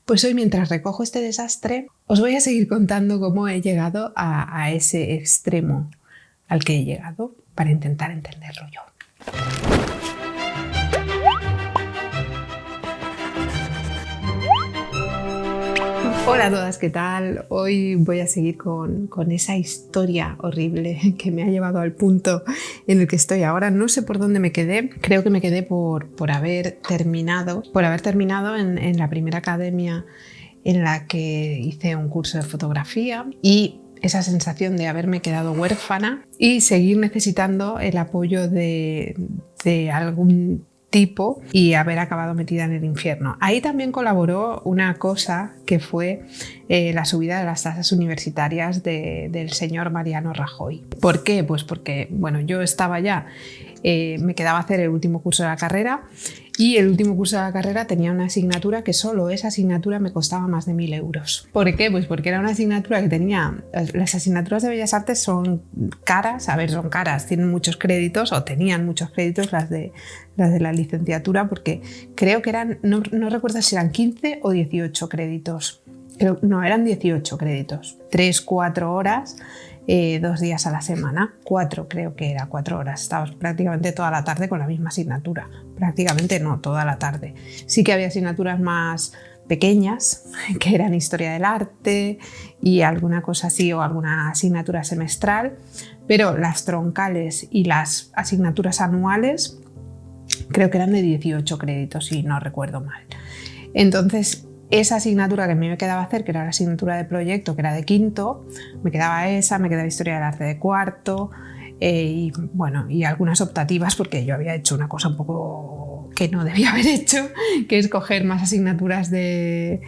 Pues hoy, mientras recojo este desastre, os voy a seguir contando cómo he llegado a ese extremo al que he llegado para intentar entenderlo yo. Hola a todas, ¿qué tal? Hoy voy a seguir con esa historia horrible que me ha llevado al punto en el que estoy ahora. No sé por dónde me quedé, creo que me quedé por haber terminado en la primera academia en la que hice un curso de fotografía y esa sensación de haberme quedado huérfana y seguir necesitando el apoyo de algún tipo y haber acabado metida en el infierno. Ahí también colaboró una cosa que fue la subida de las tasas universitarias del señor Mariano Rajoy. ¿Por qué? Pues porque, bueno, yo estaba ya, me quedaba hacer el último curso de la carrera y el último curso de la carrera tenía una asignatura que solo esa asignatura me costaba más de 1.000 euros. ¿Por qué? Pues porque era una asignatura que tenía... Las asignaturas de Bellas Artes son caras, son caras, tienen muchos créditos o tenían muchos créditos las de la licenciatura, porque creo que eran, no recuerdo si eran 15 o 18 créditos. No, eran 18 créditos, 3-4 horas. 2 días a la semana, 4 creo que era, 4 horas. Estabas prácticamente toda la tarde con la misma asignatura. Prácticamente no, toda la tarde. Sí que había asignaturas más pequeñas, que eran historia del arte y alguna cosa así, o alguna asignatura semestral, pero las troncales y las asignaturas anuales creo que eran de 18 créditos, si no recuerdo mal. Entonces, esa asignatura que a mí me quedaba hacer, que era la asignatura de proyecto, que era de quinto, me quedaba esa, me quedaba historia del arte de cuarto y algunas optativas, porque yo había hecho una cosa un poco que no debía haber hecho, que es coger más asignaturas se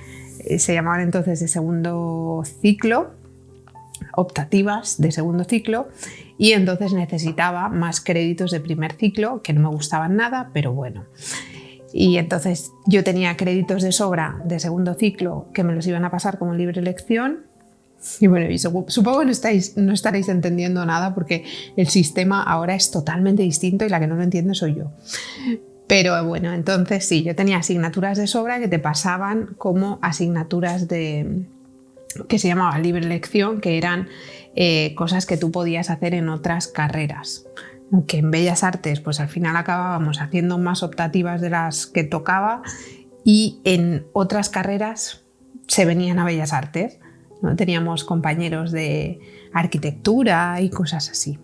llamaban entonces de segundo ciclo, optativas de segundo ciclo, y entonces necesitaba más créditos de primer ciclo, que no me gustaban nada, pero bueno. Y entonces yo tenía créditos de sobra de segundo ciclo que me los iban a pasar como libre elección. Y bueno, supongo que no estaréis entendiendo nada, porque el sistema ahora es totalmente distinto y la que no lo entiende soy yo. Pero bueno, entonces sí, yo tenía asignaturas de sobra que te pasaban como asignaturas que se llamaban libre elección, que eran cosas que tú podías hacer en otras carreras. Que en Bellas Artes pues al final acabábamos haciendo más optativas de las que tocaba, y en otras carreras se venían a Bellas Artes, ¿no? Teníamos compañeros de arquitectura y cosas así,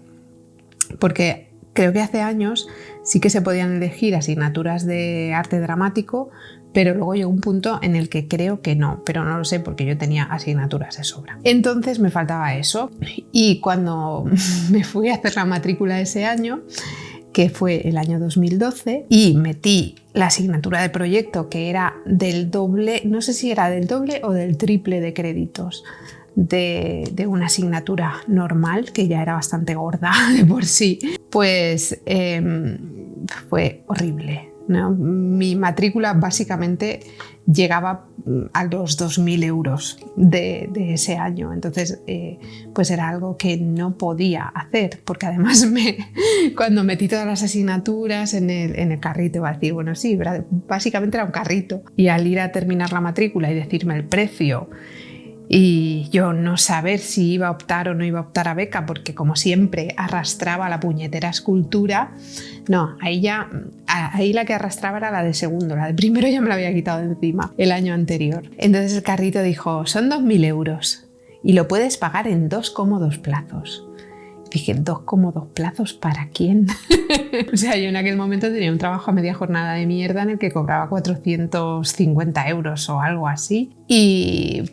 porque creo que hace años sí que se podían elegir asignaturas de arte dramático, pero luego llegó un punto en el que creo que no, pero no lo sé porque yo tenía asignaturas de sobra. Entonces me faltaba eso, y cuando me fui a hacer la matrícula ese año, que fue el año 2012, y metí la asignatura de proyecto, que era del doble, no sé si era del doble o del triple de créditos de una asignatura normal, que ya era bastante gorda de por sí, pues fue horrible, ¿no? Mi matrícula básicamente llegaba a los 2.000 euros de ese año. Entonces pues era algo que no podía hacer, porque además cuando metí todas las asignaturas en el carrito, iba a decir, bueno, sí, básicamente era un carrito, y al ir a terminar la matrícula y decirme el precio y yo no saber si iba a optar o no iba a optar a beca, porque como siempre arrastraba la puñetera escultura. No, ahí la que arrastraba era la de segundo, la de primero ya me la había quitado de encima el año anterior. Entonces el carrito dijo, son 2.000 euros y lo puedes pagar en 2 cómodos plazos. Dije, ¿2 cómodos plazos para quién? O sea, yo en aquel momento tenía un trabajo a media jornada de mierda en el que cobraba 450 euros o algo así, y...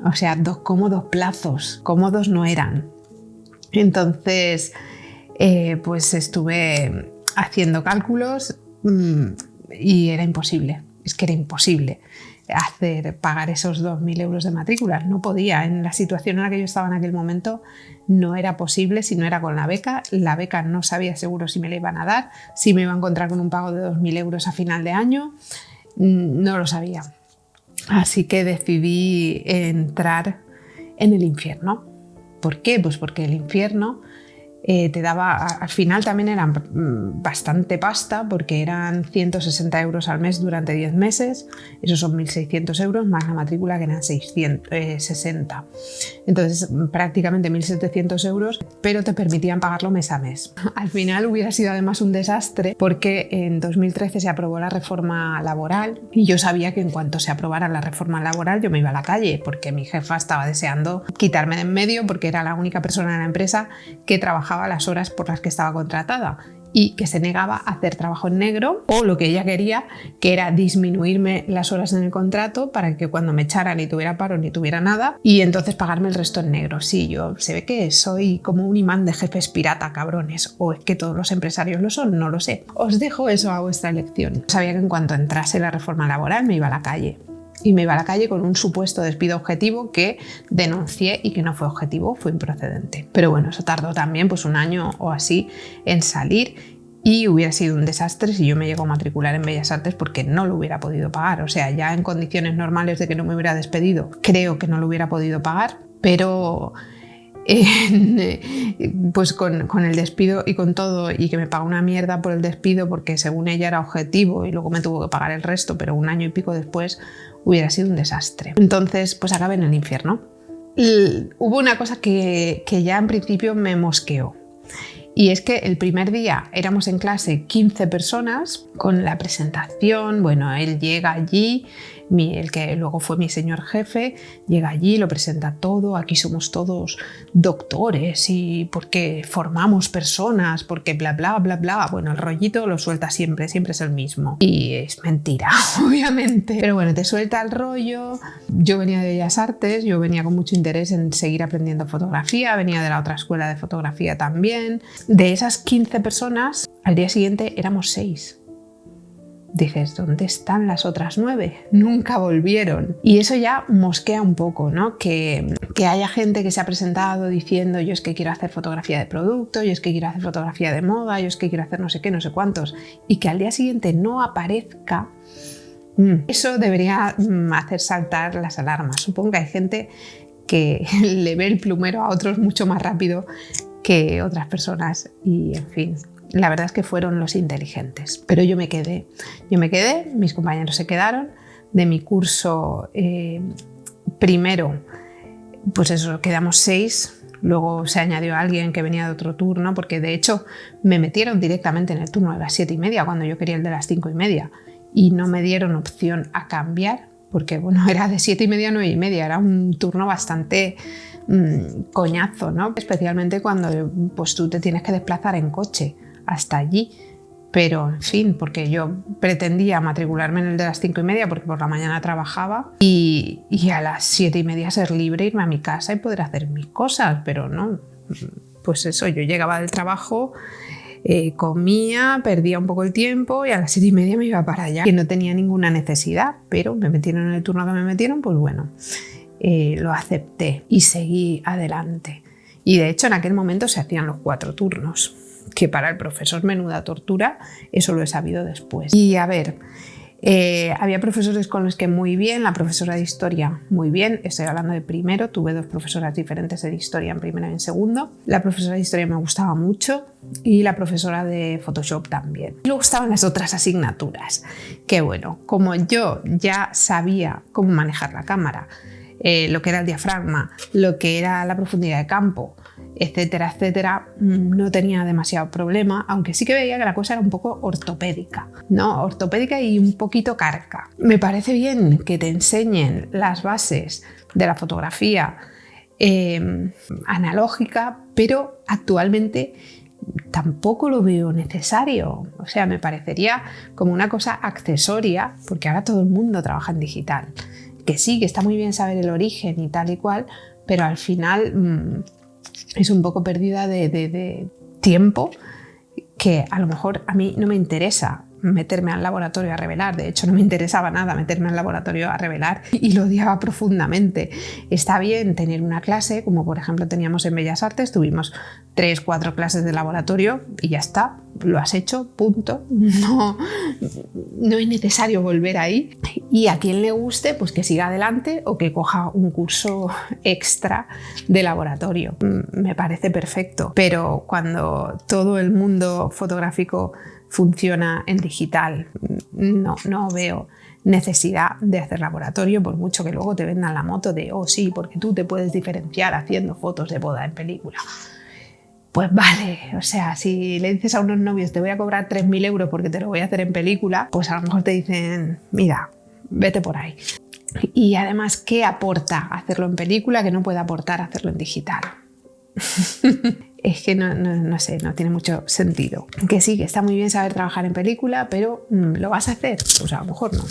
O sea, 2 cómodos plazos, cómodos no eran. Entonces, pues estuve haciendo cálculos y era imposible. Es que era imposible pagar esos 2.000 euros de matrícula. No podía, en la situación en la que yo estaba en aquel momento, no era posible si no era con la beca. La beca no sabía seguro si me la iban a dar, si me iba a encontrar con un pago de 2.000 euros a final de año, no lo sabía. Así que decidí entrar en el infierno. ¿Por qué? Pues porque el infierno te daba, al final también eran bastante pasta porque eran 160 euros al mes durante 10 meses, esos son 1.600 euros más la matrícula que eran 660. Entonces prácticamente 1.700 euros, pero te permitían pagarlo mes a mes. Al final hubiera sido además un desastre porque en 2013 se aprobó la reforma laboral y yo sabía que en cuanto se aprobara la reforma laboral yo me iba a la calle porque mi jefa estaba deseando quitarme de en medio porque era la única persona en la empresa que trabajaba las horas por las que estaba contratada y que se negaba a hacer trabajo en negro o lo que ella quería, que era disminuirme las horas en el contrato para que cuando me echara ni tuviera paro ni tuviera nada y entonces pagarme el resto en negro. Sí, yo se ve que soy como un imán de jefes pirata, cabrones, o es que todos los empresarios lo son, no lo sé. Os dejo eso a vuestra elección. Sabía que en cuanto entrase la reforma laboral me iba a la calle. Y me iba a la calle con un supuesto despido objetivo que denuncié y que no fue objetivo, fue improcedente. Pero bueno, eso tardó también pues un año o así en salir y hubiera sido un desastre si yo me llego a matricular en Bellas Artes porque no lo hubiera podido pagar. O sea, ya en condiciones normales de que no me hubiera despedido, creo que no lo hubiera podido pagar, pero pues con el despido y con todo y que me pagó una mierda por el despido porque según ella era objetivo y luego me tuvo que pagar el resto, pero un año y pico después hubiera sido un desastre. Entonces pues acabé en el infierno. Hubo una cosa que ya en principio me mosqueó y es que el primer día éramos en clase 15 personas con la presentación. Bueno, él llega allí, el que luego fue mi señor jefe, llega allí, lo presenta todo, aquí somos todos doctores y porque formamos personas, porque bla bla bla bla. Bueno, el rollito lo suelta siempre, siempre es el mismo. Y es mentira, obviamente. Pero bueno, te suelta el rollo. Yo venía de Bellas Artes, yo venía con mucho interés en seguir aprendiendo fotografía, venía de la otra escuela de fotografía también. De esas 15 personas, al día siguiente éramos 6. Dices, ¿dónde están las otras 9? Nunca volvieron. Y eso ya mosquea un poco, ¿no? Que haya gente que se ha presentado diciendo yo es que quiero hacer fotografía de producto, yo es que quiero hacer fotografía de moda, yo es que quiero hacer no sé qué, no sé cuántos, y que al día siguiente no aparezca. Eso debería hacer saltar las alarmas. Supongo que hay gente que le ve el plumero a otros mucho más rápido que otras personas y, en fin, la verdad es que fueron los inteligentes. Pero yo me quedé, mis compañeros se quedaron. De mi curso primero, pues eso, quedamos 6. Luego se añadió alguien que venía de otro turno, porque de hecho me metieron directamente en el turno de las 7:30 cuando yo quería el de las 5:30 y no me dieron opción a cambiar porque bueno, era de 7:30 a 9:30, era un turno bastante coñazo, ¿no? Especialmente cuando pues, tú te tienes que desplazar en coche hasta allí. Pero, en fin, porque yo pretendía matricularme en el de las 5:30 porque por la mañana trabajaba y a las 7:30 ser libre, irme a mi casa y poder hacer mis cosas, pero no. Pues eso, yo llegaba del trabajo, comía, perdía un poco el tiempo y a las 7:30 me iba para allá. Que no tenía ninguna necesidad, pero me metieron en el turno que me metieron, pues bueno, lo acepté y seguí adelante. Y de hecho en aquel momento se hacían los 4 turnos. Que para el profesor menuda tortura, eso lo he sabido después. Y a ver, había profesores con los que muy bien, la profesora de historia muy bien, estoy hablando de primero, tuve 2 profesoras diferentes de historia en primero y en segundo. La profesora de historia me gustaba mucho y la profesora de Photoshop también. Y luego estaban las otras asignaturas, que bueno, como yo ya sabía cómo manejar la cámara, lo que era el diafragma, lo que era la profundidad de campo, etcétera, etcétera, no tenía demasiado problema, aunque sí que veía que la cosa era un poco ortopédica, ¿no? Ortopédica y un poquito carca. Me parece bien que te enseñen las bases de la fotografía analógica, pero actualmente tampoco lo veo necesario. O sea, me parecería como una cosa accesoria, porque ahora todo el mundo trabaja en digital. Que sí, que está muy bien saber el origen y tal y cual, pero al final es un poco pérdida de tiempo que a lo mejor a mí no me interesa meterme al laboratorio a revelar. De hecho, no me interesaba nada meterme al laboratorio a revelar y lo odiaba profundamente. Está bien tener una clase, como por ejemplo teníamos en Bellas Artes, tuvimos 3-4 clases de laboratorio y ya está, lo has hecho, punto. No es necesario volver ahí. Y a quien le guste, pues que siga adelante o que coja un curso extra de laboratorio. Me parece perfecto, pero cuando todo el mundo fotográfico funciona en digital, no veo necesidad de hacer laboratorio, por mucho que luego te vendan la moto de oh sí, porque tú te puedes diferenciar haciendo fotos de boda en película. Pues vale, o sea, si le dices a unos novios te voy a cobrar 3.000 euros porque te lo voy a hacer en película, pues a lo mejor te dicen, mira, vete por ahí. Y además, ¿qué aporta hacerlo en película que no puede aportar hacerlo en digital? Es que no sé, no tiene mucho sentido. Que sí, que está muy bien saber trabajar en película, pero ¿lo vas a hacer? Pues a lo mejor no.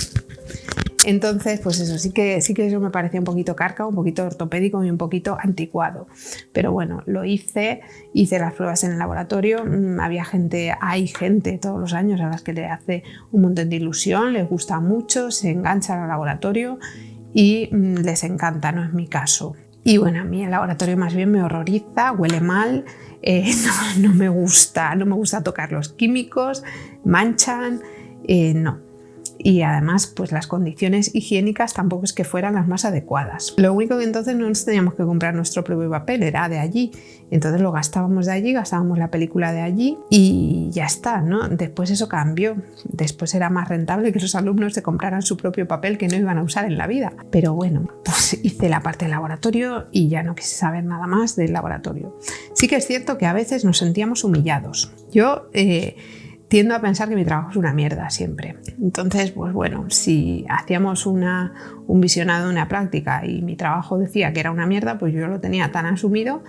Entonces, pues eso, sí que eso me parecía un poquito carca, un poquito ortopédico y un poquito anticuado. Pero bueno, lo hice las pruebas en el laboratorio. Hay gente todos los años a las que le hace un montón de ilusión, les gusta mucho, se enganchan al laboratorio y les encanta, no es mi caso. Y bueno, a mí el laboratorio más bien me horroriza, huele mal, no me gusta tocar los químicos, manchan, no. Y además, pues las condiciones higiénicas tampoco es que fueran las más adecuadas. Lo único que entonces no nos teníamos que comprar nuestro propio papel, era de allí. Entonces lo gastábamos de allí, gastábamos la película de allí y ya está, ¿no? Después eso cambió. Después era más rentable que los alumnos se compraran su propio papel que no iban a usar en la vida. Pero bueno, pues hice la parte del laboratorio y ya no quise saber nada más del laboratorio. Sí que es cierto que a veces nos sentíamos humillados. Yo tiendo a pensar que mi trabajo es una mierda siempre. Entonces, pues bueno, si hacíamos un visionado de una práctica y mi trabajo decía que era una mierda, pues yo lo tenía tan asumido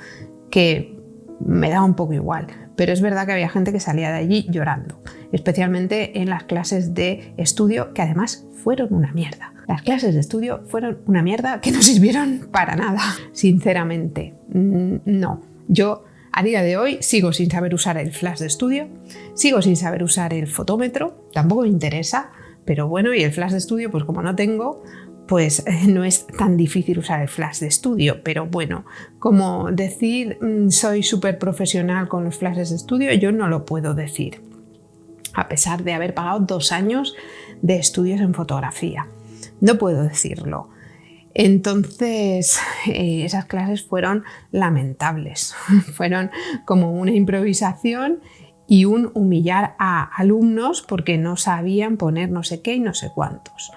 que me daba un poco igual. Pero es verdad que había gente que salía de allí llorando, especialmente en las clases de estudio, que además fueron una mierda. Las clases de estudio fueron una mierda que no sirvieron para nada, sinceramente. No, yo a día de hoy sigo sin saber usar el flash de estudio, sigo sin saber usar el fotómetro, tampoco me interesa, pero bueno, y el flash de estudio, pues como no tengo, pues no es tan difícil usar el flash de estudio, pero bueno, como decir soy súper profesional con los flashes de estudio, yo no lo puedo decir, a pesar de haber pagado 2 años de estudios en fotografía. No puedo decirlo. Entonces, esas clases fueron lamentables, fueron como una improvisación y un humillar a alumnos porque no sabían poner no sé qué y no sé cuántos.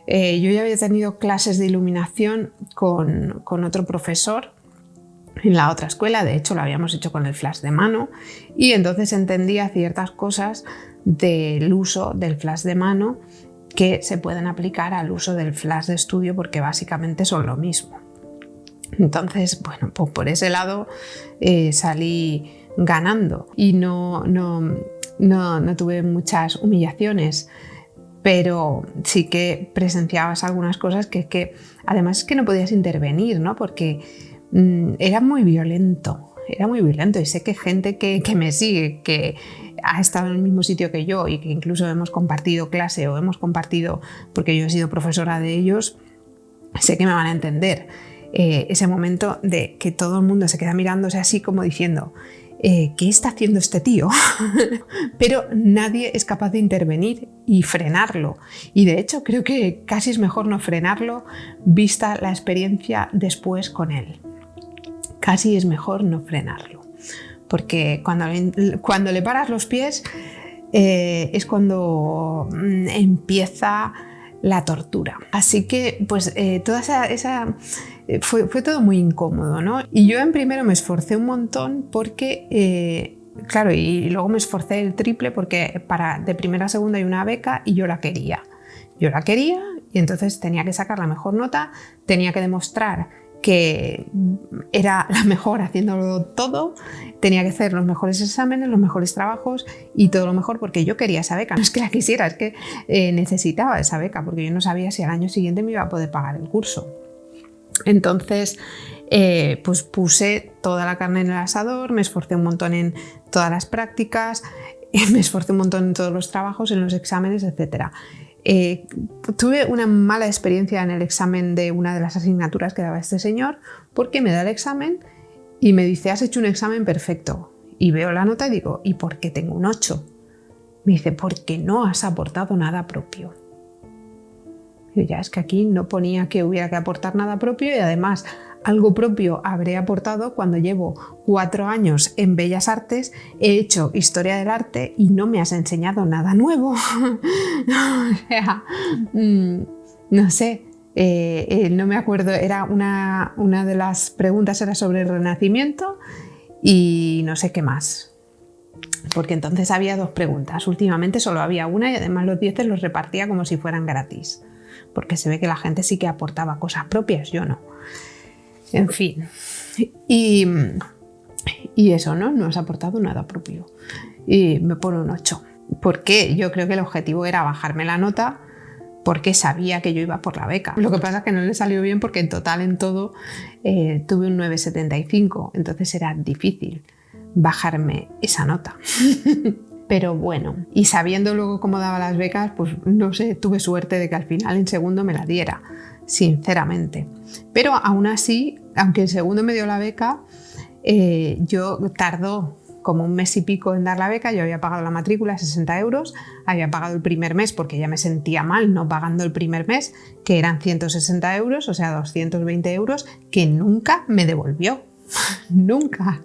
Yo ya había tenido clases de iluminación con otro profesor en la otra escuela, de hecho lo habíamos hecho con el flash de mano y entonces entendía ciertas cosas del uso del flash de mano que se pueden aplicar al uso del flash de estudio porque básicamente son lo mismo. Entonces, bueno, pues por ese lado salí ganando y no tuve muchas humillaciones, pero sí que presenciabas algunas cosas que además es que no podías intervenir, ¿no? Porque era muy violento y sé que gente que me sigue, que ha estado en el mismo sitio que yo y que incluso hemos compartido clase o hemos compartido, porque yo he sido profesora de ellos, sé que me van a entender ese momento de que todo el mundo se queda mirándose así como diciendo ¿qué está haciendo este tío? Pero nadie es capaz de intervenir y frenarlo. Y de hecho creo que casi es mejor no frenarlo vista la experiencia después con él. Casi es mejor no frenarlo. Porque cuando le paras los pies es cuando empieza la tortura. Así que pues toda esa fue todo muy incómodo, ¿no? Y yo en primero me esforcé un montón porque, claro, y luego me esforcé el triple porque de primera a segunda hay una beca y yo la quería. Yo la quería y entonces tenía que sacar la mejor nota, tenía que demostrar que era la mejor haciéndolo todo, tenía que hacer los mejores exámenes, los mejores trabajos y todo lo mejor porque yo quería esa beca. No es que la quisiera, es que necesitaba esa beca porque yo no sabía si al año siguiente me iba a poder pagar el curso. Entonces, pues puse toda la carne en el asador, me esforcé un montón en todas las prácticas, me esforcé un montón en todos los trabajos, en los exámenes, etc. Tuve una mala experiencia en el examen de una de las asignaturas que daba este señor, porque me da el examen y me dice: has hecho un examen perfecto. Y veo la nota y digo: ¿y por qué tengo un 8? Me dice: porque no has aportado nada propio. Y ya es que aquí no ponía que hubiera que aportar nada propio, y además algo propio habré aportado cuando llevo 4 años en Bellas Artes, he hecho historia del arte y no me has enseñado nada nuevo. O sea, no sé, no me acuerdo, era una de las preguntas era sobre el Renacimiento y no sé qué más. Porque entonces había 2 preguntas, últimamente solo había una y además los 10 los repartía como si fueran gratis. Porque se ve que la gente sí que aportaba cosas propias, yo no. En fin, y eso, ¿no? No has aportado nada propio. Y me pone un 8. ¿Por qué? Yo creo que el objetivo era bajarme la nota porque sabía que yo iba por la beca. Lo que pasa es que no le salió bien porque en total, en todo, tuve un 9,75. Entonces era difícil bajarme esa nota. Pero bueno, y sabiendo luego cómo daba las becas, pues no sé, tuve suerte de que al final en segundo me la diera, sinceramente. Pero aún así, aunque en segundo me dio la beca, yo tardó como un mes y pico en dar la beca. Yo había pagado la matrícula, 60 euros, había pagado el primer mes porque ya me sentía mal no pagando el primer mes, que eran 160 euros, o sea 220 euros, que nunca me devolvió. Nunca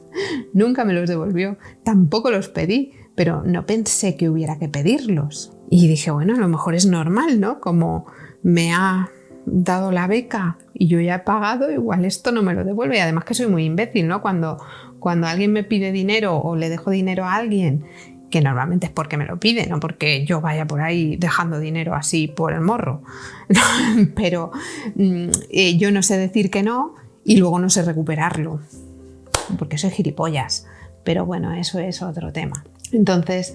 me los devolvió, tampoco los pedí, pero no pensé que hubiera que pedirlos. Y dije, bueno, a lo mejor es normal, ¿no? Como me ha dado la beca y yo ya he pagado, igual esto no me lo devuelve. Y además que soy muy imbécil, ¿no? Cuando alguien me pide dinero o le dejo dinero a alguien, que normalmente es porque me lo pide, no porque yo vaya por ahí dejando dinero así por el morro. Pero yo no sé decir que no y luego no sé recuperarlo, porque soy gilipollas. Pero bueno, eso es otro tema. Entonces,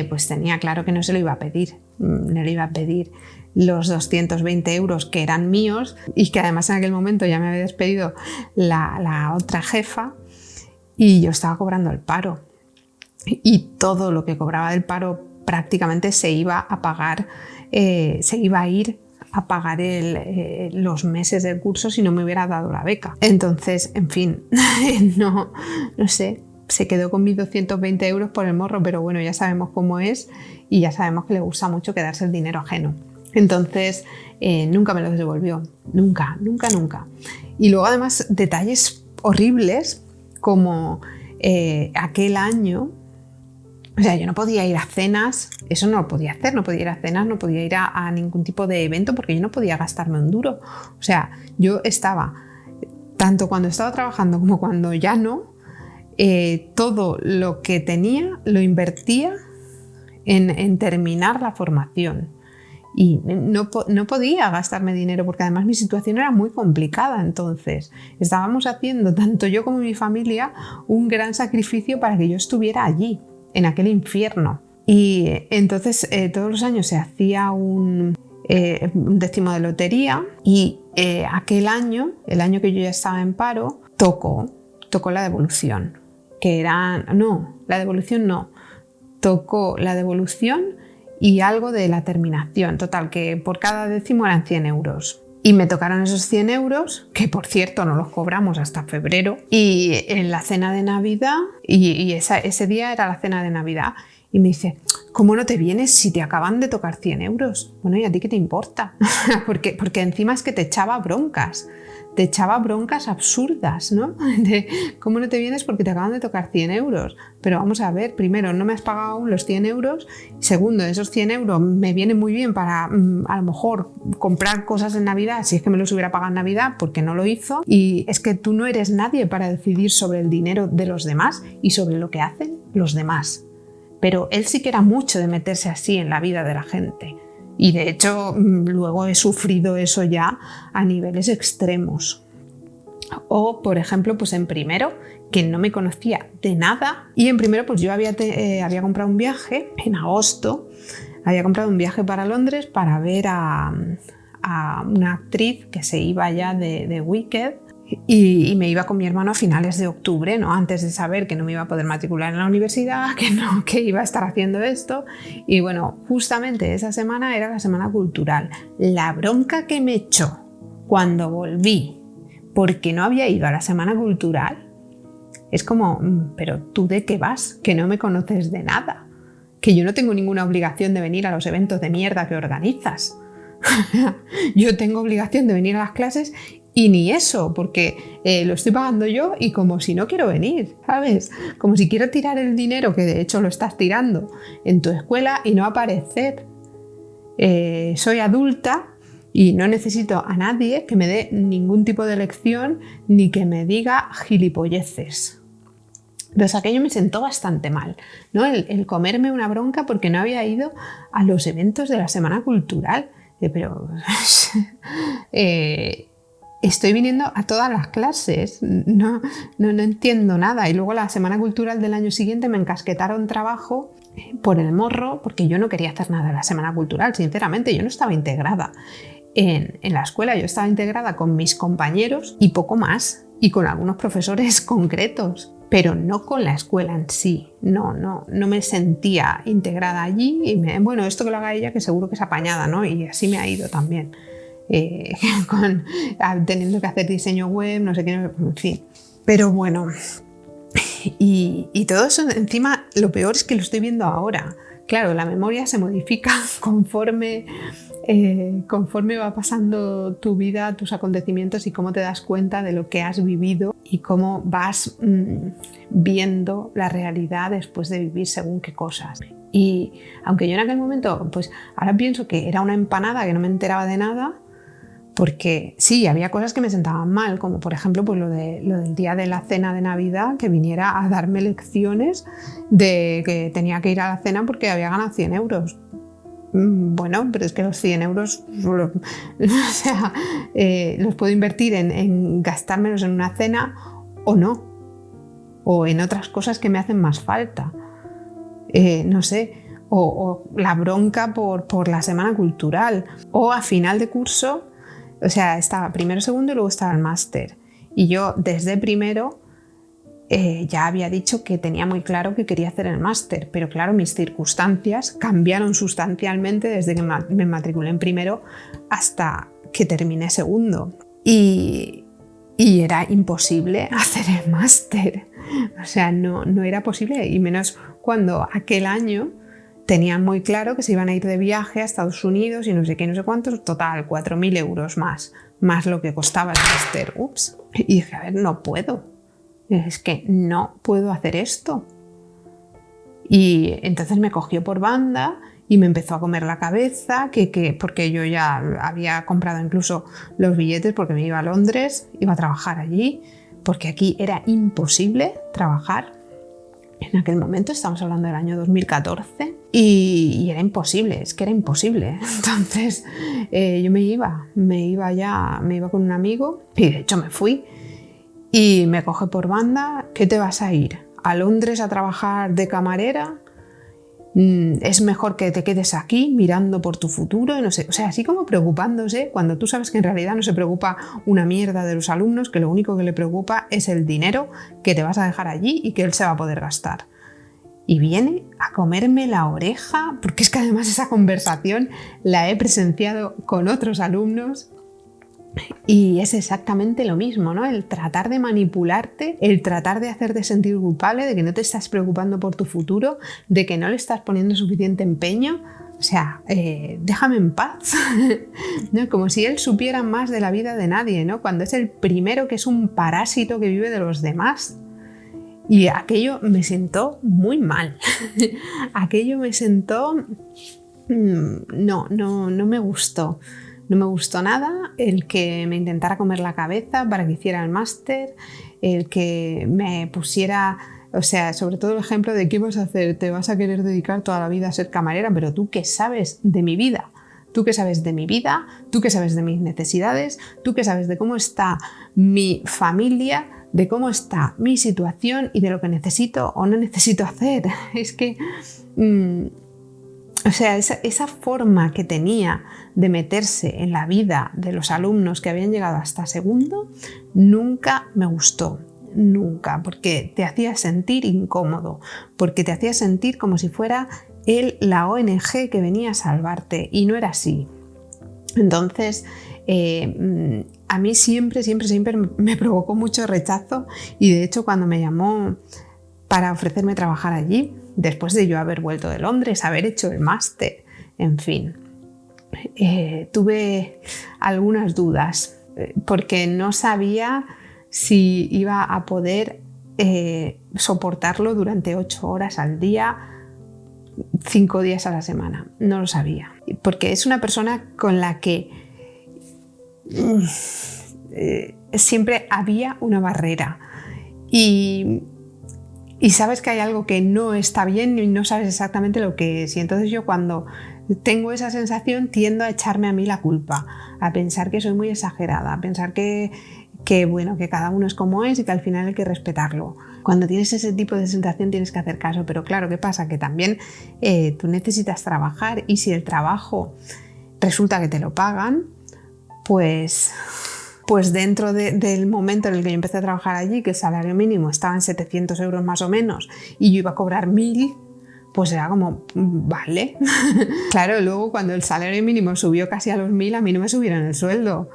pues tenía claro que no se lo iba a pedir. No le iba a pedir los 220 euros que eran míos y que además en aquel momento ya me había despedido la otra jefa y yo estaba cobrando el paro. Y todo lo que cobraba del paro prácticamente se iba a pagar, se iba a ir a pagar los meses del curso si no me hubiera dado la beca. Entonces, en fin, no sé, se quedó con mis 220 euros por el morro, pero bueno, ya sabemos cómo es y ya sabemos que le gusta mucho quedarse el dinero ajeno. Entonces, nunca me los devolvió, nunca. Y luego además detalles horribles como aquel año. O sea, yo no podía ir a cenas, eso no lo podía hacer, no podía ir a cenas, no podía ir a ningún tipo de evento porque yo no podía gastarme un duro. O sea, yo estaba, tanto cuando estaba trabajando como cuando ya no, todo lo que tenía lo invertía en terminar la formación. Y no podía gastarme dinero porque además mi situación era muy complicada. Entonces estábamos haciendo, tanto yo como mi familia, un gran sacrificio para que yo estuviera allí, en aquel infierno. Y entonces todos los años se hacía un décimo de lotería y aquel año, el año que yo ya estaba en paro, tocó la devolución. Tocó la devolución y algo de la terminación. Total, que por cada décimo eran 100 euros. Y me tocaron esos 100 euros, que por cierto no los cobramos hasta febrero, y en la cena de Navidad, y ese día era la cena de Navidad, y me dice, ¿cómo no te vienes si te acaban de tocar 100 euros? Bueno, ¿y a ti qué te importa? porque encima es que te echaba broncas absurdas, ¿no? ¿Cómo no te vienes porque te acaban de tocar 100 euros? Pero vamos a ver, primero, no me has pagado aún los 100 euros, segundo, esos 100 euros me vienen muy bien para a lo mejor comprar cosas en Navidad, si es que me los hubiera pagado en Navidad, porque no lo hizo, y es que tú no eres nadie para decidir sobre el dinero de los demás y sobre lo que hacen los demás. Pero él sí que era mucho de meterse así en la vida de la gente. Y de hecho luego he sufrido eso ya a niveles extremos. O por ejemplo pues en primero, que no me conocía de nada, y en primero pues yo había comprado un viaje en agosto, había comprado un viaje para Londres para ver a una actriz que se iba ya de Wicked, Y me iba con mi hermano a finales de octubre, ¿no? Antes de saber que no me iba a poder matricular en la universidad, que iba a estar haciendo esto. Y bueno, justamente esa semana era la semana cultural. La bronca que me echó cuando volví porque no había ido a la semana cultural es como, pero ¿tú de qué vas? Que no me conoces de nada. Que yo no tengo ninguna obligación de venir a los eventos de mierda que organizas. Yo tengo obligación de venir a las clases y ni eso, porque lo estoy pagando yo y como si no quiero venir, ¿sabes? Como si quiero tirar el dinero, que de hecho lo estás tirando en tu escuela y no aparecer. Soy adulta y no necesito a nadie que me dé ningún tipo de lección ni que me diga gilipolleces. Entonces aquello me sentó bastante mal, ¿no? El comerme una bronca porque no había ido a los eventos de la Semana Cultural. Pero estoy viniendo a todas las clases, no entiendo nada. Y luego la Semana Cultural del año siguiente me encasquetaron trabajo por el morro porque yo no quería hacer nada en la Semana Cultural, sinceramente. Yo no estaba integrada en la escuela, yo estaba integrada con mis compañeros y poco más, y con algunos profesores concretos, pero no con la escuela en sí. No me sentía integrada allí y bueno, esto que lo haga ella, que seguro que es apañada, ¿no? Y así me ha ido también, teniendo que hacer diseño web, no sé qué, en fin. Pero bueno, y todo eso encima, lo peor es que lo estoy viendo ahora. Claro, la memoria se modifica conforme va pasando tu vida, tus acontecimientos, y cómo te das cuenta de lo que has vivido y cómo vas viendo la realidad después de vivir según qué cosas. Y aunque yo en aquel momento, pues ahora pienso que era una empanada, que no me enteraba de nada, porque sí, había cosas que me sentaban mal, como por ejemplo pues lo del día de la cena de Navidad, que viniera a darme lecciones de que tenía que ir a la cena porque había ganado 100 euros. Bueno, pero es que los 100 euros, o sea, los puedo invertir en gastármelos en una cena o no, o en otras cosas que me hacen más falta. No sé, o la bronca por la semana cultural, o a final de curso. O sea, estaba primero, segundo y luego estaba el máster. Y yo desde primero ya había dicho que tenía muy claro que quería hacer el máster, pero claro, mis circunstancias cambiaron sustancialmente desde que me matriculé en primero hasta que terminé segundo. Y era imposible hacer el máster. O sea, no era posible, y menos cuando aquel año tenían muy claro que se iban a ir de viaje a Estados Unidos y no sé qué, no sé cuántos, total, 4.000 euros más lo que costaba el máster. Ups. Y dije, a ver, no puedo. Es que no puedo hacer esto. Y entonces me cogió por banda y me empezó a comer la cabeza, porque yo ya había comprado incluso los billetes porque me iba a Londres, iba a trabajar allí, porque aquí era imposible trabajar. En aquel momento, estamos hablando del año 2014, y era imposible, es que era imposible. Entonces yo me iba con un amigo, y de hecho me fui, y me coge por banda. ¿Qué te vas a ir? ¿A Londres a trabajar de camarera? Es mejor que te quedes aquí mirando por tu futuro, no sé, o sea, así como preocupándose, cuando tú sabes que en realidad no se preocupa una mierda de los alumnos, que lo único que le preocupa es el dinero que te vas a dejar allí y que él se va a poder gastar. Y viene a comerme la oreja, porque es que además esa conversación la he presenciado con otros alumnos. Y es exactamente lo mismo, ¿no? El tratar de manipularte, el tratar de hacerte sentir culpable de que no te estás preocupando por tu futuro, de que no le estás poniendo suficiente empeño. O sea, déjame en paz. ¿No? Como si él supiera más de la vida de nadie, ¿no? Cuando es el primero que es un parásito que vive de los demás. Y aquello me sentó muy mal. Aquello me sentó... No me gustó. No me gustó nada el que me intentara comer la cabeza para que hiciera el máster, el que me pusiera, o sea, sobre todo el ejemplo de ¿qué vas a hacer? ¿Te vas a querer dedicar toda la vida a ser camarera? Pero ¿tú qué sabes de mi vida? ¿Tú qué sabes de mi vida? ¿Tú qué sabes de mis necesidades? ¿Tú qué sabes de cómo está mi familia? ¿De cómo está mi situación y de lo que necesito o no necesito hacer? Es que... O sea, esa forma que tenía de meterse en la vida de los alumnos que habían llegado hasta segundo nunca me gustó. Nunca, porque te hacía sentir incómodo, porque te hacía sentir como si fuera él la ONG que venía a salvarte, y no era así. Entonces, a mí siempre me provocó mucho rechazo, y de hecho cuando me llamó para ofrecerme trabajar allí, después de yo haber vuelto de Londres, haber hecho el máster, en fin, tuve algunas dudas, porque no sabía si iba a poder soportarlo durante 8 horas al día, 5 días a la semana. No lo sabía, porque es una persona con la que siempre había una barrera, y sabes que hay algo que no está bien y no sabes exactamente lo que es. Y entonces yo, cuando tengo esa sensación, tiendo a echarme a mí la culpa, a pensar que soy muy exagerada, a pensar que bueno, que cada uno es como es y que al final hay que respetarlo. Cuando tienes ese tipo de sensación tienes que hacer caso, pero claro, ¿qué pasa? Que también tú necesitas trabajar, y si el trabajo resulta que te lo pagan, pues dentro del momento en el que yo empecé a trabajar allí, que el salario mínimo estaba en 700 euros más o menos, y yo iba a cobrar 1000, pues era como, vale. Claro, luego cuando el salario mínimo subió casi a los 1000, a mí no me subieron el sueldo.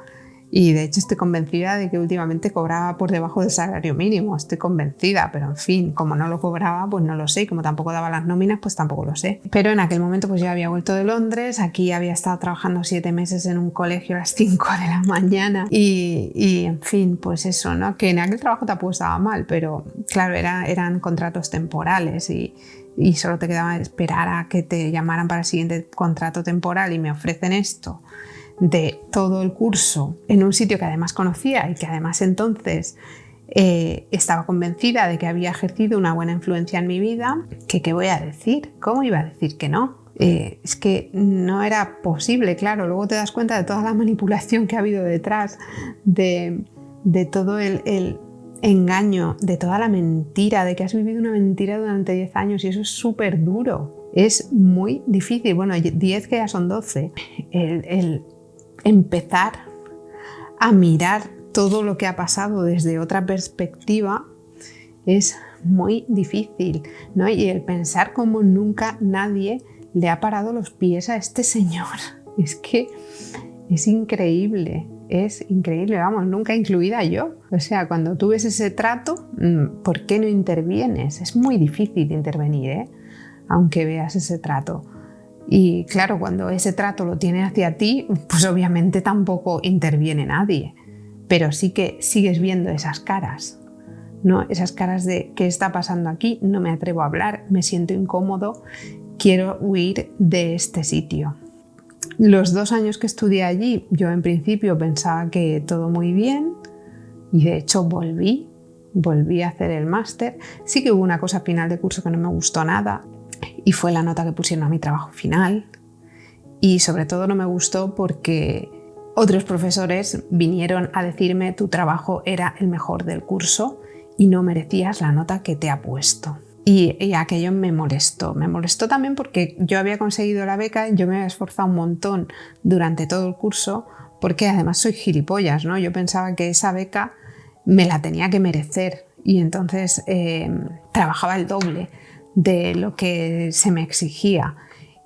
Y de hecho estoy convencida de que últimamente cobraba por debajo del salario mínimo, estoy convencida, pero en fin, como no lo cobraba, pues no lo sé, y como tampoco daba las nóminas, pues tampoco lo sé. Pero en aquel momento pues ya había vuelto de Londres, aquí había estado trabajando 7 meses en un colegio a las 5 de la mañana, y en fin, pues eso, ¿no? Que en aquel trabajo tampoco estaba mal, pero claro, eran contratos temporales, y solo te quedaba esperar a que te llamaran para el siguiente contrato temporal, y me ofrecen esto de todo el curso en un sitio que además conocía, y que además entonces estaba convencida de que había ejercido una buena influencia en mi vida. ¿Qué voy a decir? ¿Cómo iba a decir que no? Es que no era posible, claro. Luego te das cuenta de toda la manipulación que ha habido detrás, de todo el engaño, de toda la mentira, de que has vivido una mentira durante 10 años, y eso es súper duro. Es muy difícil. Bueno, 10 que ya son 12. El empezar a mirar todo lo que ha pasado desde otra perspectiva es muy difícil, ¿no? Y el pensar cómo nunca nadie le ha parado los pies a este señor, es que es increíble, vamos, nunca incluida yo. O sea, cuando tú ves ese trato, ¿por qué no intervienes? Es muy difícil intervenir, aunque veas ese trato. Y claro, cuando ese trato lo tiene hacia ti, pues obviamente tampoco interviene nadie, pero sí que sigues viendo esas caras, ¿no? Esas caras de ¿qué está pasando aquí? No me atrevo a hablar, me siento incómodo, quiero huir de este sitio. Los 2 años que estudié allí, yo en principio pensaba que todo muy bien, y de hecho volví a hacer el máster. Sí que hubo una cosa a final de curso que no me gustó nada, y fue la nota que pusieron a mi trabajo final, y sobre todo no me gustó porque otros profesores vinieron a decirme: tu trabajo era el mejor del curso y no merecías la nota que te ha puesto. Y aquello me molestó también, porque yo había conseguido la beca, yo me había esforzado un montón durante todo el curso, porque además soy gilipollas, ¿no? Yo pensaba que esa beca me la tenía que merecer, y entonces trabajaba el doble de lo que se me exigía,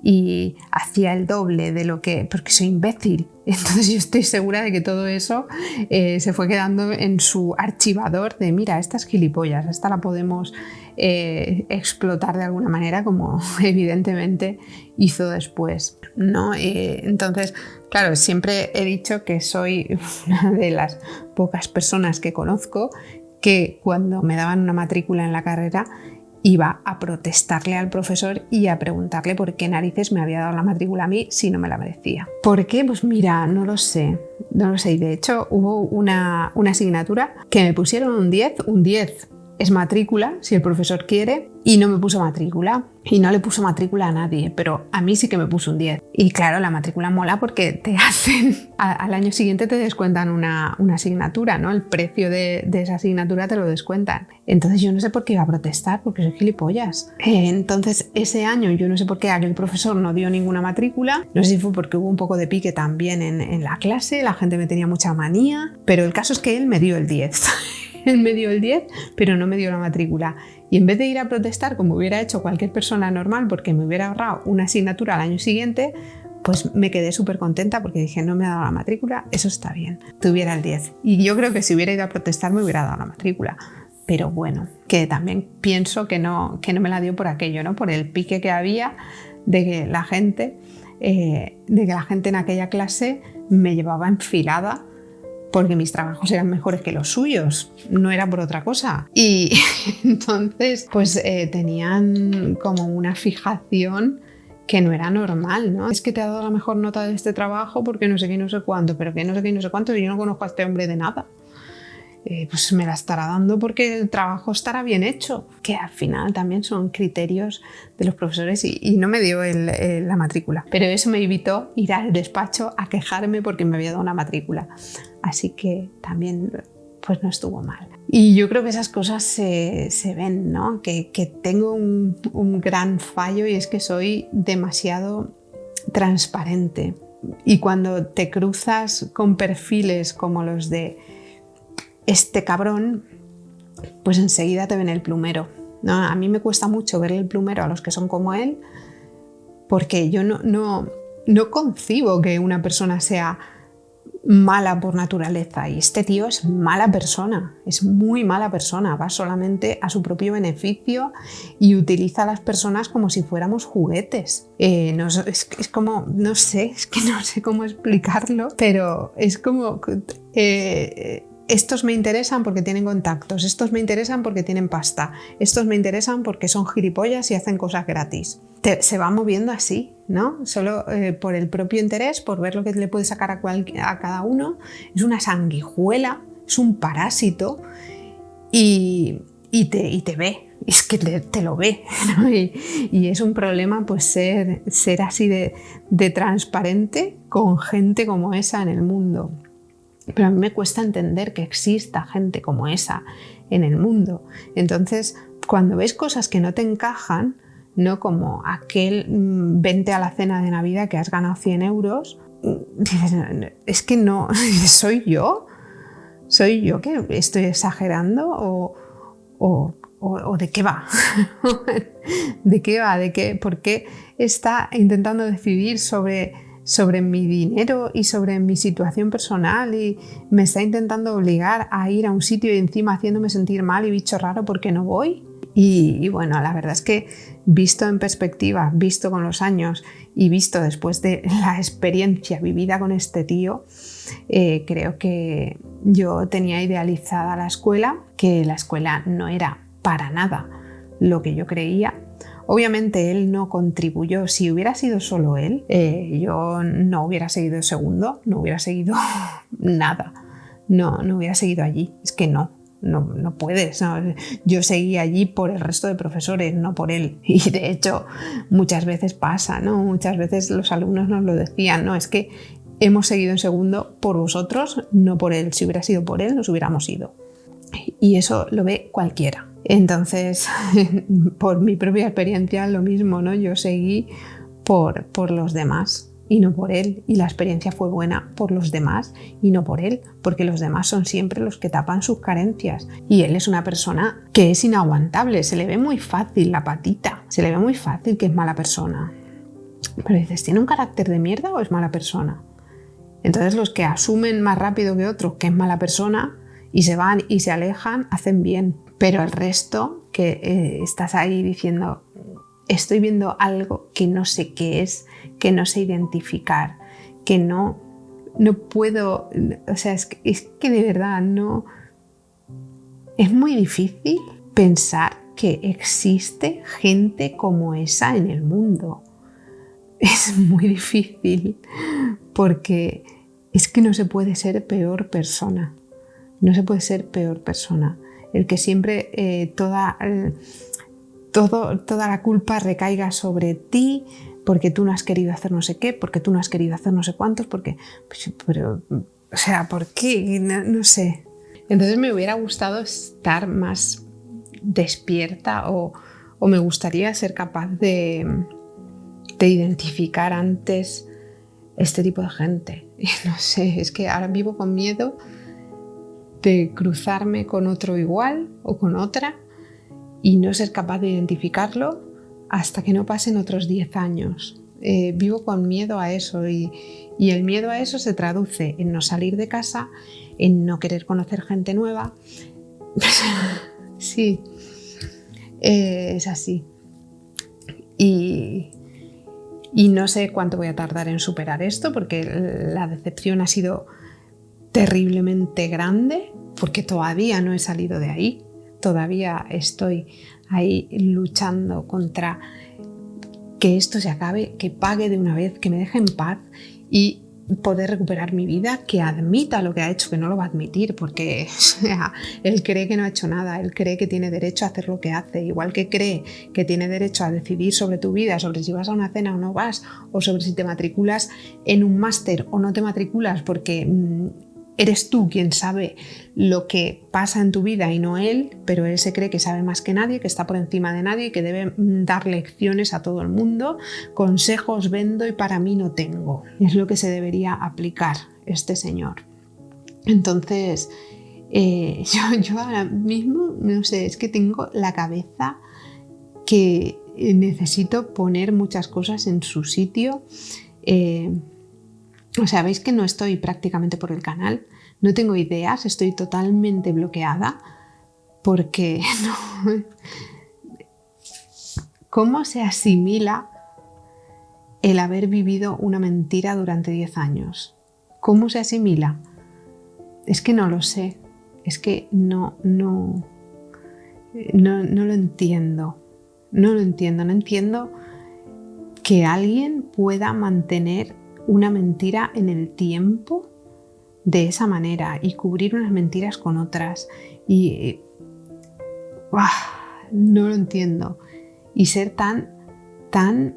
y hacía el doble de lo que... porque soy imbécil. Entonces yo estoy segura de que todo eso se fue quedando en su archivador de: mira, esta es gilipollas, esta la podemos explotar de alguna manera, como evidentemente hizo después, ¿no? Entonces, claro, siempre he dicho que soy una de las pocas personas que conozco que cuando me daban una matrícula en la carrera iba a protestarle al profesor y a preguntarle por qué narices me había dado la matrícula a mí si no me la merecía. ¿Por qué? Pues mira, no lo sé. Y de hecho hubo una asignatura que me pusieron un 10, es matrícula, si el profesor quiere, y no me puso matrícula. Y no le puso matrícula a nadie, pero a mí sí que me puso un 10. Y claro, la matrícula mola porque te hacen, al año siguiente te descuentan una asignatura, ¿no? El precio de esa asignatura te lo descuentan. Entonces yo no sé por qué iba a protestar, porque soy gilipollas. Entonces ese año yo no sé por qué aquel profesor no dio ninguna matrícula. No sé si fue porque hubo un poco de pique también en la clase, la gente me tenía mucha manía, pero el caso es que él me dio el 10. Él me dio el 10, pero no me dio la matrícula. Y en vez de ir a protestar como hubiera hecho cualquier persona normal porque me hubiera ahorrado una asignatura al año siguiente, pues me quedé súper contenta porque dije, no me ha dado la matrícula, eso está bien, tuviera el 10. Y yo creo que si hubiera ido a protestar me hubiera dado la matrícula. Pero bueno, que también pienso que no me la dio por aquello, ¿no? Por el pique que había de que la gente en aquella clase me llevaba enfilada porque mis trabajos eran mejores que los suyos, no era por otra cosa. Y entonces pues tenían como una fijación que no era normal, ¿no? Es que te ha dado la mejor nota de este trabajo porque no sé qué y no sé cuánto, pero que no sé qué y no sé cuánto, y yo no conozco a este hombre de nada. Pues me la estará dando porque el trabajo estará bien hecho, que al final también son criterios de los profesores, y no me dio la matrícula. Pero eso me evitó ir al despacho a quejarme porque me había dado una matrícula. Así que también pues no estuvo mal. Y yo creo que esas cosas se ven, ¿no? Que tengo un gran fallo, y es que soy demasiado transparente. Y cuando te cruzas con perfiles como los de este cabrón, pues enseguida te ven el plumero, ¿no? A mí me cuesta mucho verle el plumero a los que son como él, porque yo no concibo que una persona sea mala por naturaleza, y este tío es mala persona, es muy mala persona, va solamente a su propio beneficio y utiliza a las personas como si fuéramos juguetes. Es como, no sé cómo explicarlo, pero es como estos me interesan porque tienen contactos, estos me interesan porque tienen pasta, estos me interesan porque son gilipollas y hacen cosas gratis. Se va moviendo así, ¿no? Solo por el propio interés, por ver lo que le puede sacar a cada uno. Es una sanguijuela, es un parásito, y te ve. Es que te lo ve, ¿no? Y es un problema pues ser así de transparente con gente como esa en el mundo. Pero a mí me cuesta entender que exista gente como esa en el mundo. Entonces, cuando ves cosas que no te encajan, no como aquel vente a la cena de Navidad que has ganado 100 euros, dices, es que no, ¿soy yo? ¿Soy yo que estoy exagerando? ¿O de qué va? ¿De qué va? ¿Por qué está intentando decidir sobre mi dinero y sobre mi situación personal, y me está intentando obligar a ir a un sitio y encima haciéndome sentir mal y bicho raro porque no voy? Y bueno, la verdad es que visto en perspectiva, visto con los años y visto después de la experiencia vivida con este tío, creo que yo tenía idealizada la escuela, que la escuela no era para nada lo que yo creía. Obviamente él no contribuyó. Si hubiera sido solo él, yo no hubiera seguido el segundo, no hubiera seguido nada, no hubiera seguido allí. Es que no puedes, ¿no? Yo seguí allí por el resto de profesores, no por él. Y de hecho muchas veces pasa, ¿no? Muchas veces los alumnos nos lo decían, ¿no? Es que hemos seguido en segundo por vosotros, no por él. Si hubiera sido por él, nos hubiéramos ido. Y eso lo ve cualquiera. Entonces, por mi propia experiencia, lo mismo, ¿no? Yo seguí por los demás y no por él, y la experiencia fue buena por los demás y no por él, porque los demás son siempre los que tapan sus carencias, y él es una persona que es inaguantable, se le ve muy fácil la patita, se le ve muy fácil que es mala persona. Pero dices, ¿tiene un carácter de mierda o es mala persona? Entonces los que asumen más rápido que otros que es mala persona y se van y se alejan, hacen bien. Pero el resto, que estás ahí diciendo, estoy viendo algo que no sé qué es, que no sé identificar, que no puedo, o sea, es que de verdad no, es muy difícil pensar que existe gente como esa en el mundo. Es muy difícil, porque es que no se puede ser peor persona, no se puede ser peor persona. el que siempre toda la culpa recaiga sobre ti, porque tú no has querido hacer no sé qué, porque tú no has querido hacer no sé cuántos, porque... Pero, o sea, ¿por qué? No sé. Entonces me hubiera gustado estar más despierta o me gustaría ser capaz de identificar antes este tipo de gente. Y no sé, es que ahora vivo con miedo de cruzarme con otro igual o con otra y no ser capaz de identificarlo hasta que no pasen otros 10 años. Vivo con miedo a eso y el miedo a eso se traduce en no salir de casa, en no querer conocer gente nueva. Sí, es así. Y no sé cuánto voy a tardar en superar esto, porque la decepción ha sido terriblemente grande, porque todavía no he salido de ahí. Todavía estoy ahí luchando contra que esto se acabe, que pague de una vez, que me deje en paz y poder recuperar mi vida, que admita lo que ha hecho, que no lo va a admitir porque o sea, él cree que no ha hecho nada, él cree que tiene derecho a hacer lo que hace, igual que cree que tiene derecho a decidir sobre tu vida, sobre si vas a una cena o no vas, o sobre si te matriculas en un máster o no te matriculas porque eres tú quien sabe lo que pasa en tu vida y no él, pero él se cree que sabe más que nadie, que está por encima de nadie y que debe dar lecciones a todo el mundo. Consejos vendo y para mí no tengo. Es lo que se debería aplicar este señor. Entonces, yo ahora mismo, no sé, es que tengo la cabeza que necesito poner muchas cosas en su sitio. O sea, veis que no estoy prácticamente por el canal, no tengo ideas, estoy totalmente bloqueada porque no. ¿Cómo se asimila el haber vivido una mentira durante 10 años? ¿Cómo se asimila? Es que no lo sé, es que no lo entiendo, no entiendo que alguien pueda mantener una mentira en el tiempo de esa manera y cubrir unas mentiras con otras y no lo entiendo y ser tan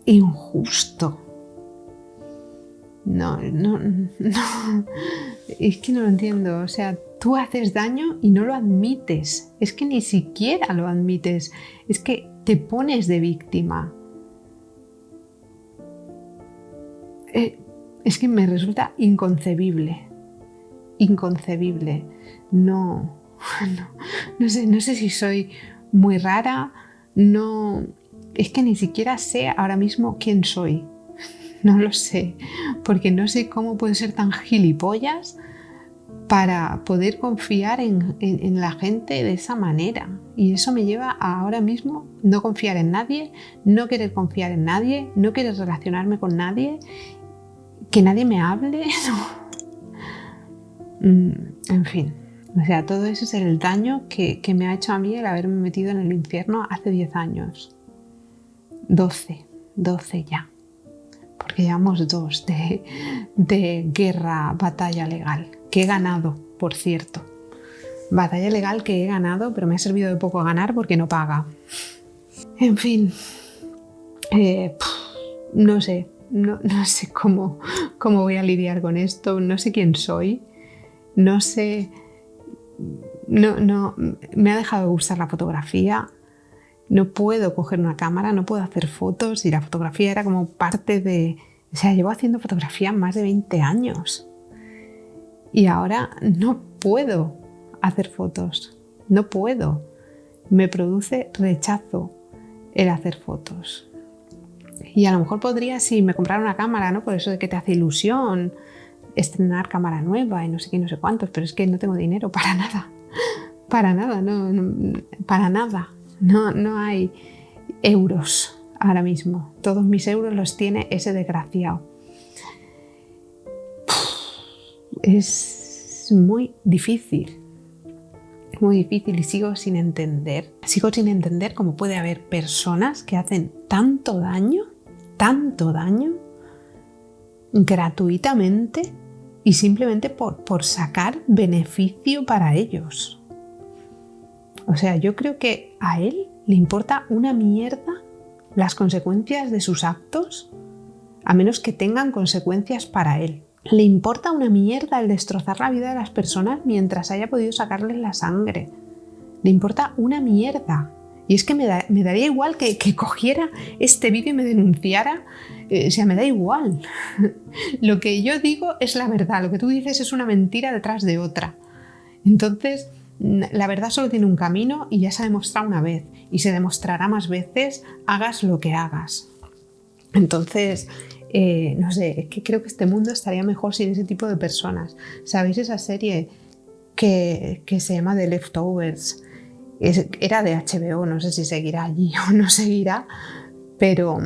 injusto. No, es que no lo entiendo. O sea, tú haces daño y no lo admites, es que ni siquiera lo admites, es que te pones de víctima. Es que me resulta inconcebible. No sé si soy muy rara, es que ni siquiera sé ahora mismo quién soy. No lo sé, porque no sé cómo puedo ser tan gilipollas para poder confiar en la gente de esa manera. Y eso me lleva a ahora mismo no confiar en nadie, no querer confiar en nadie, no querer relacionarme con nadie, que nadie me hable. En fin, o sea, todo eso es el daño que me ha hecho a mí el haberme metido en el infierno hace 10 años. 12 ya. Porque llevamos 2 de guerra, batalla legal, que he ganado, por cierto. Batalla legal que he ganado, pero me ha servido de poco a ganar porque no paga. En fin, no sé cómo voy a lidiar con esto, no sé quién soy, no sé, me ha dejado de gustar la fotografía. No puedo coger una cámara, no puedo hacer fotos y la fotografía era como parte de... O sea, llevo haciendo fotografía más de 20 años y ahora no puedo hacer fotos, no puedo. Me produce rechazo el hacer fotos. Y a lo mejor podría, si me comprara una cámara, ¿no? Por eso de que te hace ilusión estrenar cámara nueva y no sé qué, no sé cuántos, pero es que no tengo dinero para nada, para nada. No hay euros ahora mismo. Todos mis euros los tiene ese desgraciado. Es muy difícil y sigo sin entender cómo puede haber personas que hacen tanto daño gratuitamente y simplemente por sacar beneficio para ellos. O sea, yo creo que a él le importa una mierda las consecuencias de sus actos, a menos que tengan consecuencias para él. Le importa una mierda el destrozar la vida de las personas mientras haya podido sacarles la sangre. Le importa una mierda. Y es que me daría igual que cogiera este vídeo y me denunciara. O sea, me da igual. Lo que yo digo es la verdad. Lo que tú dices es una mentira detrás de otra. Entonces, la verdad solo tiene un camino y ya se ha demostrado una vez. Y se demostrará más veces, hagas lo que hagas. Entonces, no sé, es que creo que este mundo estaría mejor sin ese tipo de personas. ¿Sabéis esa serie que se llama The Leftovers? Era de HBO, no sé si seguirá allí o no seguirá, pero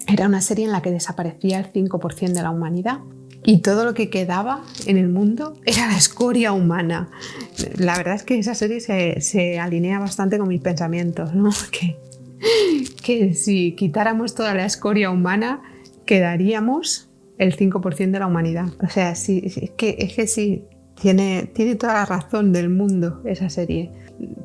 era una serie en la que desaparecía el 5% de la humanidad y todo lo que quedaba en el mundo era la escoria humana. La verdad es que esa serie se alinea bastante con mis pensamientos, ¿no? Que si quitáramos toda la escoria humana, quedaríamos el 5% de la humanidad. O sea, sí, es que sí, tiene toda la razón del mundo esa serie.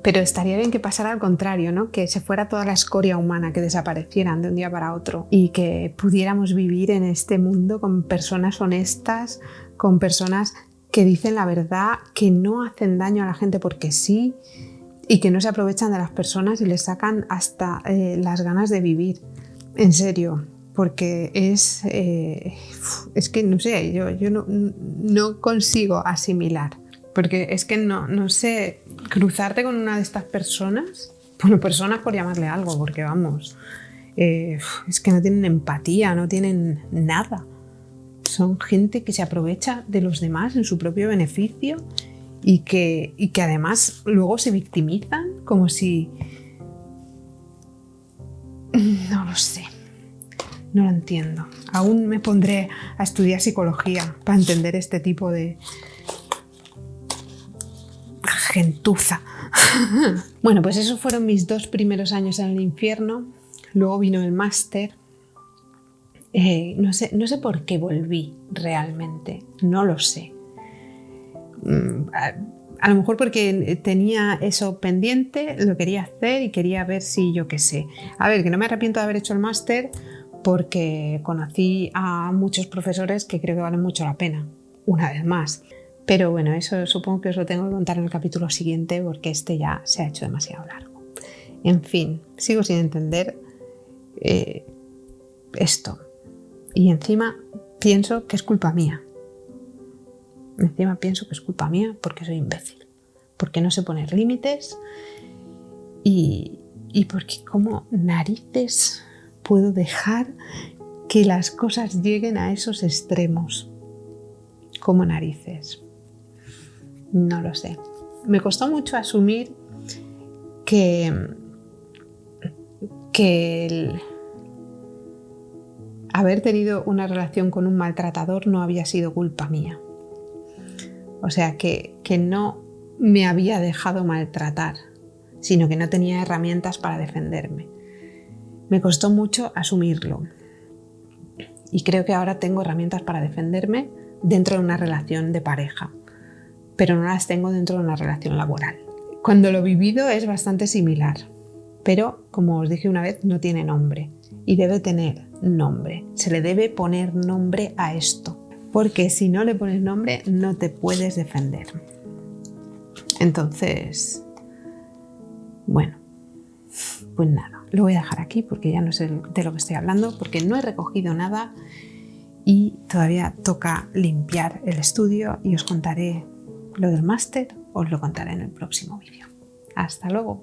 Pero estaría bien que pasara al contrario, ¿no? Que se fuera toda la escoria humana, que desaparecieran de un día para otro y que pudiéramos vivir en este mundo con personas honestas, con personas que dicen la verdad, que no hacen daño a la gente porque sí y que no se aprovechan de las personas y les sacan hasta las ganas de vivir. En serio, porque es que no sé, yo no consigo asimilar. Porque es que no sé, cruzarte con una de estas personas, bueno, personas por llamarle algo, porque vamos, es que no tienen empatía, no tienen nada. Son gente que se aprovecha de los demás en su propio beneficio y que además luego se victimizan como si... No lo sé, no lo entiendo. Aún me pondré a estudiar psicología para entender este tipo de... gentuza. Bueno, pues esos fueron mis 2 primeros años en el infierno. Luego vino el máster. No sé por qué volví realmente. No lo sé. A lo mejor porque tenía eso pendiente, lo quería hacer y quería ver si yo qué sé. A ver, que no me arrepiento de haber hecho el máster porque conocí a muchos profesores que creo que valen mucho la pena. Una vez más. Pero bueno, eso supongo que os lo tengo que contar en el capítulo siguiente porque este ya se ha hecho demasiado largo. En fin, sigo sin entender esto. Y encima pienso que es culpa mía. Encima pienso que es culpa mía porque soy imbécil. Porque no sé poner límites y porque como narices puedo dejar que las cosas lleguen a esos extremos. Como narices. No lo sé. Me costó mucho asumir que el haber tenido una relación con un maltratador no había sido culpa mía. O sea, que no me había dejado maltratar, sino que no tenía herramientas para defenderme. Me costó mucho asumirlo. Y creo que ahora tengo herramientas para defenderme dentro de una relación de pareja, pero no las tengo dentro de una relación laboral. Cuando lo vivido es bastante similar, pero como os dije una vez, no tiene nombre y debe tener nombre. Se le debe poner nombre a esto, porque si no le pones nombre no te puedes defender. Entonces, bueno, pues nada, lo voy a dejar aquí porque ya no sé de lo que estoy hablando, porque no he recogido nada y todavía toca limpiar el estudio y os contaré lo del máster, os lo contaré en el próximo vídeo. Hasta luego.